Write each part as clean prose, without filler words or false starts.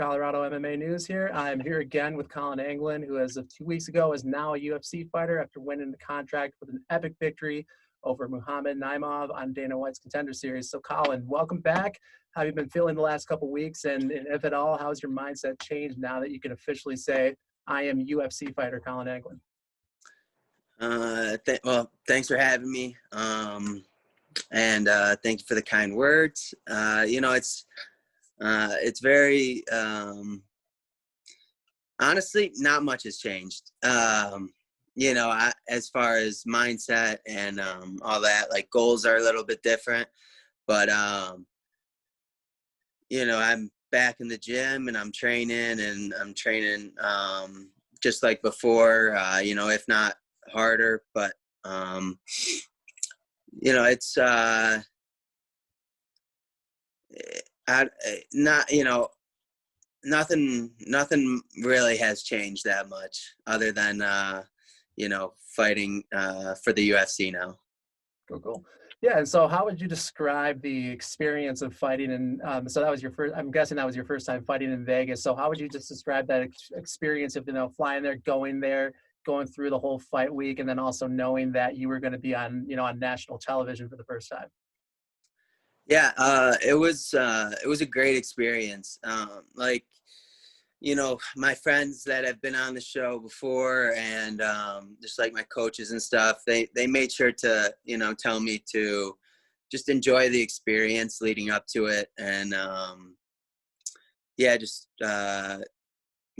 Colorado MMA News here. I'm here again with Collin Anglin, who as of 2 weeks ago is now a UFC fighter after winning the contract with an epic victory over Muhammad Naimov on Dana White's Contender Series. So Collin, welcome back. How have you been feeling the last couple of weeks? And if at all, how's your mindset changed now that you can officially say, I am UFC fighter Collin Anglin? Well, thanks for having me. And thank you for the kind words. It's very, honestly, not much has changed. As far as mindset and all that, like goals are a little bit different, but, I'm back in the gym and I'm training just like before, if not harder, but, it's nothing really has changed that much other than fighting for the UFC now. Cool. Yeah, and so how would you describe the experience of fighting? And so that was your first, I'm guessing that was your first time fighting in Vegas. So how would you just describe that experience of, flying there, going through the whole fight week, and then also knowing that you were going to be on national television for the first time? Yeah, it was a great experience. My friends that have been on the show before and just like my coaches and stuff, they made sure to, tell me to just enjoy the experience leading up to it. And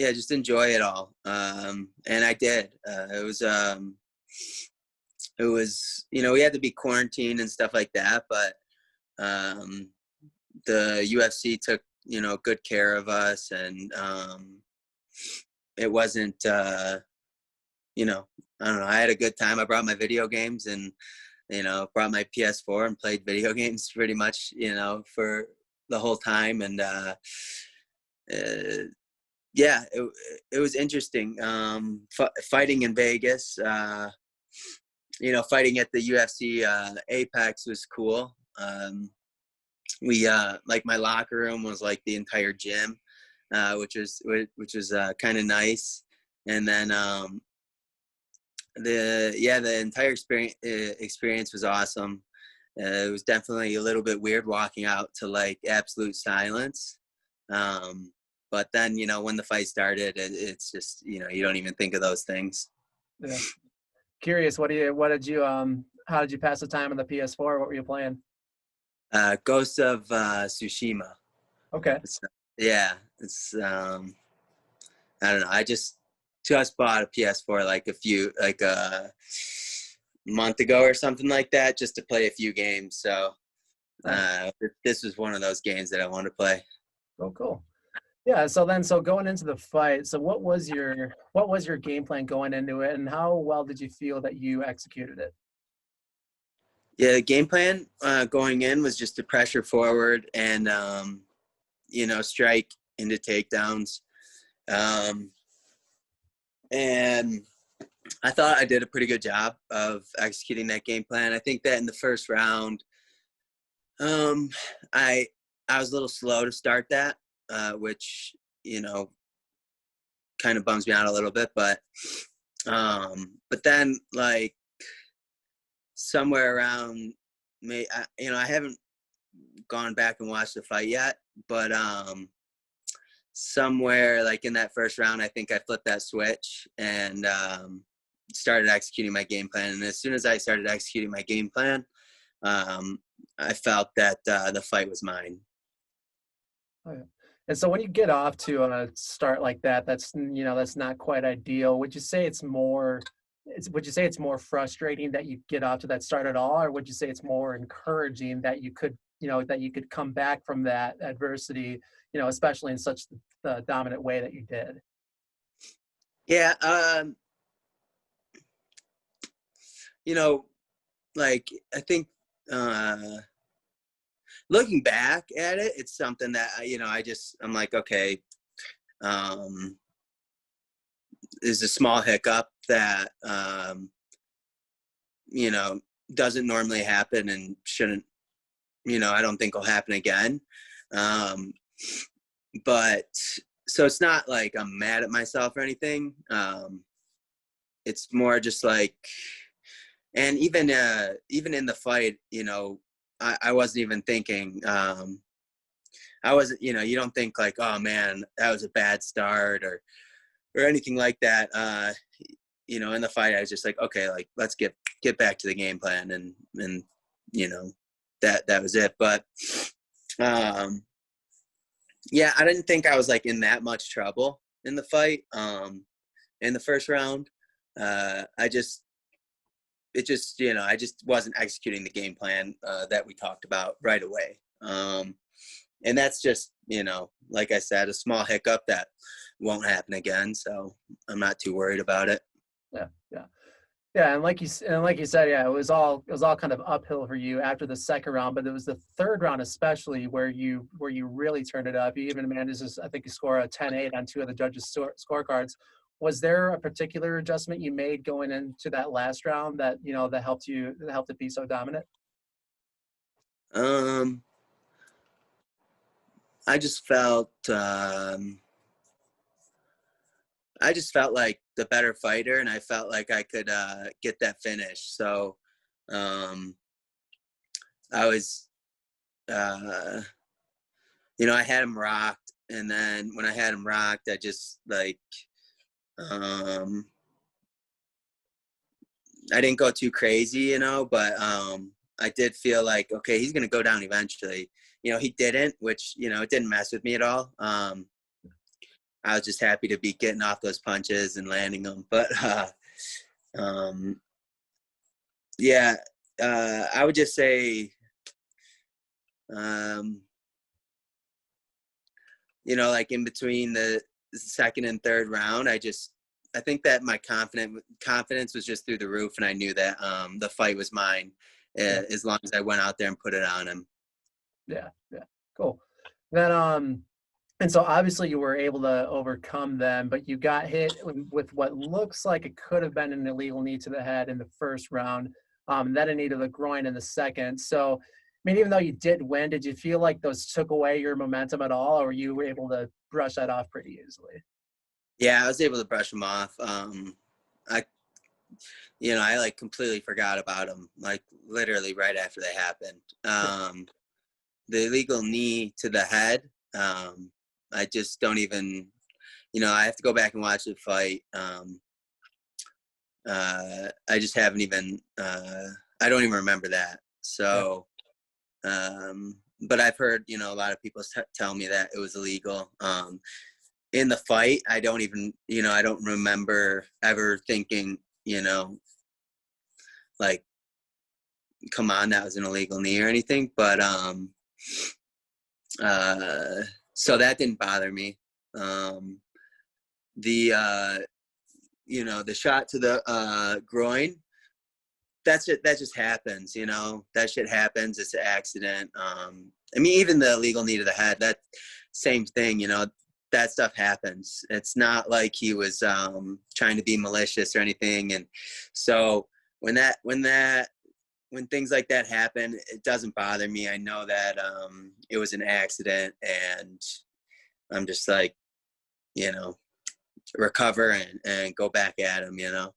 just enjoy it all. And I did. It was, we had to be quarantined and stuff like that, but the UFC took, good care of us, and it wasn't, I don't know, I had a good time. I brought my video games and, brought my PS4 and played video games pretty much, for the whole time. And it was interesting. Fighting in Vegas, fighting at the UFC Apex was cool. We like my locker room was like the entire gym, which was kind of nice. And then the entire experience was awesome. It was definitely a little bit weird walking out to like absolute silence. But then, when the fight started, it's just, you don't even think of those things. Yeah. Curious, how did you pass the time on the PS4? What were you playing? Ghost of Tsushima. Okay. It's I don't know. I just bought a PS4 like a month ago or something like that, just to play a few games. So this was one of those games that I wanted to play. Oh, cool. Yeah. So going into the fight, so what was your game plan going into it, and how well did you feel that you executed it? Yeah, the game plan going in was just to pressure forward and, strike into takedowns. And I thought I did a pretty good job of executing that game plan. I think that in the first round, I was a little slow to start that, which, kind of bums me out a little bit. But then, like, somewhere around I haven't gone back and watched the fight yet, but somewhere like in that first round, I think I flipped that switch and started executing my game plan. And as soon as I started executing my game plan, I felt that the fight was mine. Oh, yeah. And so when you get off to a start like that, that's not quite ideal. Would you say it's more frustrating that you get off to that start at all, or would you say it's more encouraging that you could come back from that adversity, especially in such the dominant way that you did? Yeah, like I think looking back at it, it's something that I'm like, okay, is a small hiccup that doesn't normally happen and shouldn't, I don't think will happen again. But so it's not like I'm mad at myself or anything. It's more just like, and even in the fight, you know, I wasn't even thinking, I wasn't, you know, you don't think like, oh man, that was a bad start or anything like that. You know, in the fight, I was just like, okay, like let's get back to the game plan, and you know, that was it. But yeah, I didn't think I was like in that much trouble in the fight. In the first round, it just, you know, I just wasn't executing the game plan that we talked about right away. And that's just, you know, like I said, a small hiccup that won't happen again. So I'm not too worried about it. Yeah, yeah. Yeah, and like you said, yeah, it was all kind of uphill for you after the second round, but it was the third round especially where you really turned it up. You even managed to, I think you score a 10-8 on two of the judges' scorecards. Was there a particular adjustment you made going into that last round that, you know, that helped it be so dominant? Um, I just felt, I just felt like the better fighter, and I felt like I could get that finish. So um, I was, uh, you know, I had him rocked, and then when I had him rocked, I just like, um, I didn't go too crazy, you know, but I did feel like, okay, he's gonna go down eventually. You know, he didn't, which, you know, it didn't mess with me at all. I was just happy to be getting off those punches and landing them. But um, yeah, I would just say, um, you know, like in between the second and third round, I think that my confidence was just through the roof, and I knew that the fight was mine Yeah, as long as I went out there and put it on him. yeah, yeah. Cool. Then and so obviously you were able to overcome them, but you got hit with what looks like it could have been an illegal knee to the head in the first round, then a knee to the groin in the second. So, I mean, even though you did win, did you feel like those took away your momentum at all, or were you able to brush that off pretty easily? Yeah, I was able to brush him off. I, you know, I like completely forgot about him, like literally right after they happened. The illegal knee to the head, I just don't even, you know, I have to go back and watch the fight. I just haven't even, I don't even remember that. Yeah, So, but I've heard, you know, a lot of people tell me that it was illegal. In the fight, I don't even, you know, I don't remember ever thinking, you know, like, come on, that was an illegal knee or anything. But uh, so that didn't bother me. Um, the you know, the shot to the groin, that's it. That just happens, you know. That shit happens. It's an accident. I mean, even the illegal knee to the head, that same thing, you know. That stuff happens. It's not like he was trying to be malicious or anything. And so when things like that happen, it doesn't bother me. I know that it was an accident, and I'm just like, you know, recover and go back at him, you know.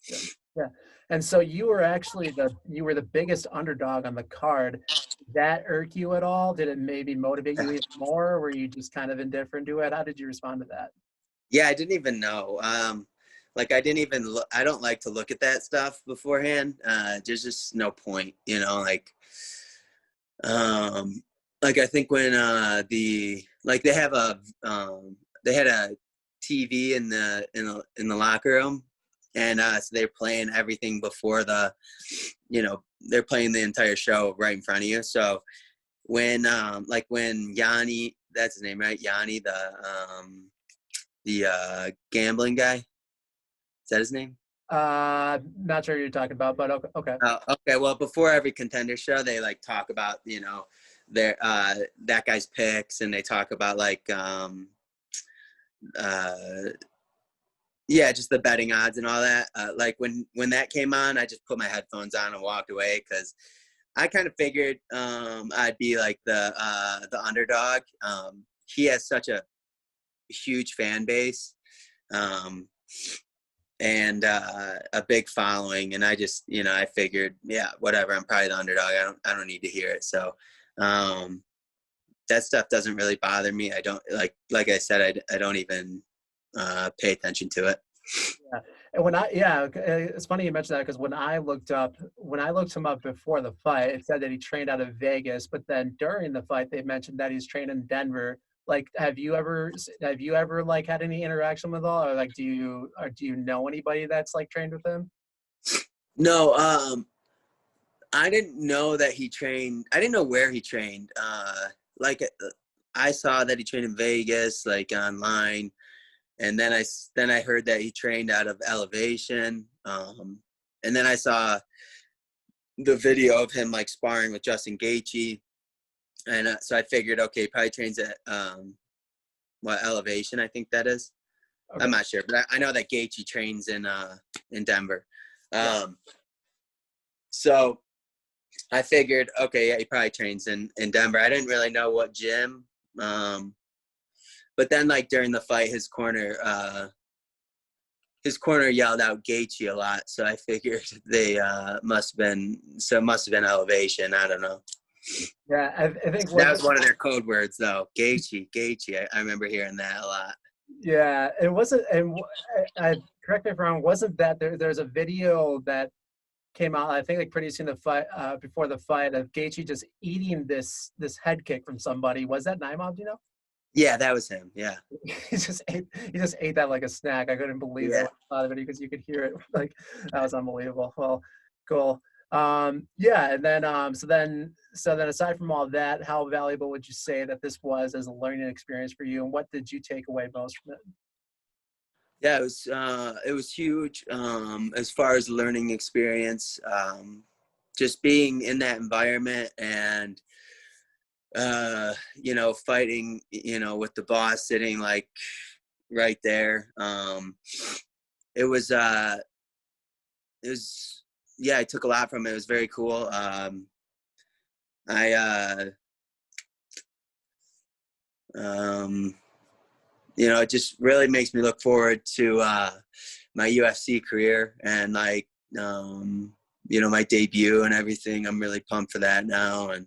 yeah, yeah. And so you were the biggest underdog on the card. Did that irk you at all? Did it maybe motivate you even more? Or were you just kind of indifferent to it? How did you respond to that? Yeah, I didn't even know. Like I didn't even look. I don't like to look at that stuff beforehand. There's just no point, you know. Um, like I think when they have they had a TV in the locker room, and so they're playing everything before you know, they're playing the entire show right in front of you. So when when Yanni, that's his name, right? Yanni, the gambling guy. Is that his name? Not sure who you're talking about, but okay. Okay. Okay. Well, before every contender show, they like talk about, you know, their that guy's picks, and they talk about like uh yeah, just the betting odds and all that. Like when that came on, I just put my headphones on and walked away because I kind of figured I'd be like the underdog. He has such a huge fan base, and a big following. And I just, I figured, yeah, whatever. I'm probably the underdog. I don't need to hear it. So that stuff doesn't really bother me. I don't like I said, I don't even pay attention to it. Yeah. And it's funny you mentioned that, because when I looked him up before the fight, it said that he trained out of Vegas, but then during the fight, they mentioned that he's trained in Denver. Like, have you ever like had any interaction with all, or like, do you know anybody that's like trained with him? No, I didn't know that he trained. I didn't know where he trained. Like I saw that he trained in Vegas, like online. And then I heard that he trained out of Elevation. And then I saw the video of him like sparring with Justin Gaethje. And so I figured, okay, he probably trains at Elevation, I think that is. Okay. I'm not sure, but I know that Gaethje trains in Denver. So I figured, okay, yeah, he probably trains in Denver. I didn't really know what gym. But then, like, during the fight, his corner yelled out Gaethje a lot. So I figured they must have been Elevation. I don't know. Yeah, I think that was one of their code words, though. Gaethje. I remember hearing that a lot. Yeah, it wasn't. And correct me if I'm wrong. Wasn't that there's a video that came out, I think, like pretty soon before the fight, of Gaethje just eating this head kick from somebody. Was that Naimov? Do you know? Yeah, that was him. Yeah. he just ate that like a snack. I couldn't believe it when I saw the video, because you could hear it. Like, that was unbelievable. Well, cool. Yeah, and then so then aside from all that, how valuable would you say that this was as a learning experience for you, and what did you take away most from it? Yeah, it was huge as far as learning experience. Just being in that environment and fighting, with the boss sitting like right there. It was I took a lot from it. It was very cool. It just really makes me look forward to my UFC career and like my debut and everything. I'm really pumped for that now. And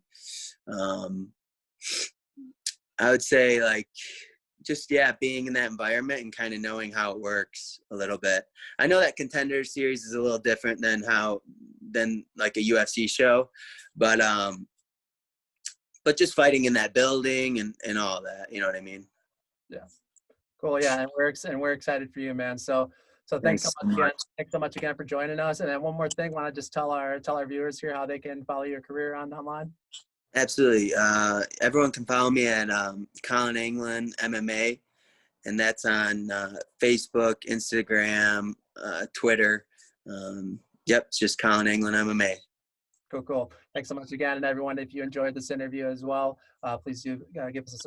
I would say, like, just, being in that environment and kind of knowing how it works a little bit. I know that Contender Series is a little different than like a UFC show, but just fighting in that building and all that, you know what I mean? Yeah. Cool. Yeah. And we're excited for you, man. So thanks so much again. Thanks so much again for joining us. And then one more thing, want to just tell our viewers here how they can follow your career online? Absolutely. Everyone can follow me at Collin Anglin MMA, and that's on Facebook, Instagram, Twitter. It's just Collin Anglin MMA. Cool. Thanks so much again. And everyone, if you enjoyed this interview as well, please do give us a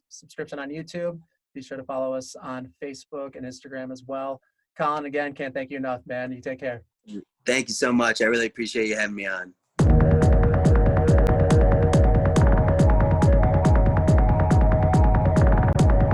subscription on YouTube. Be sure to follow us on Facebook and Instagram as well. Collin, again, can't thank you enough, man. You take care. Thank you so much. I really appreciate you having me on.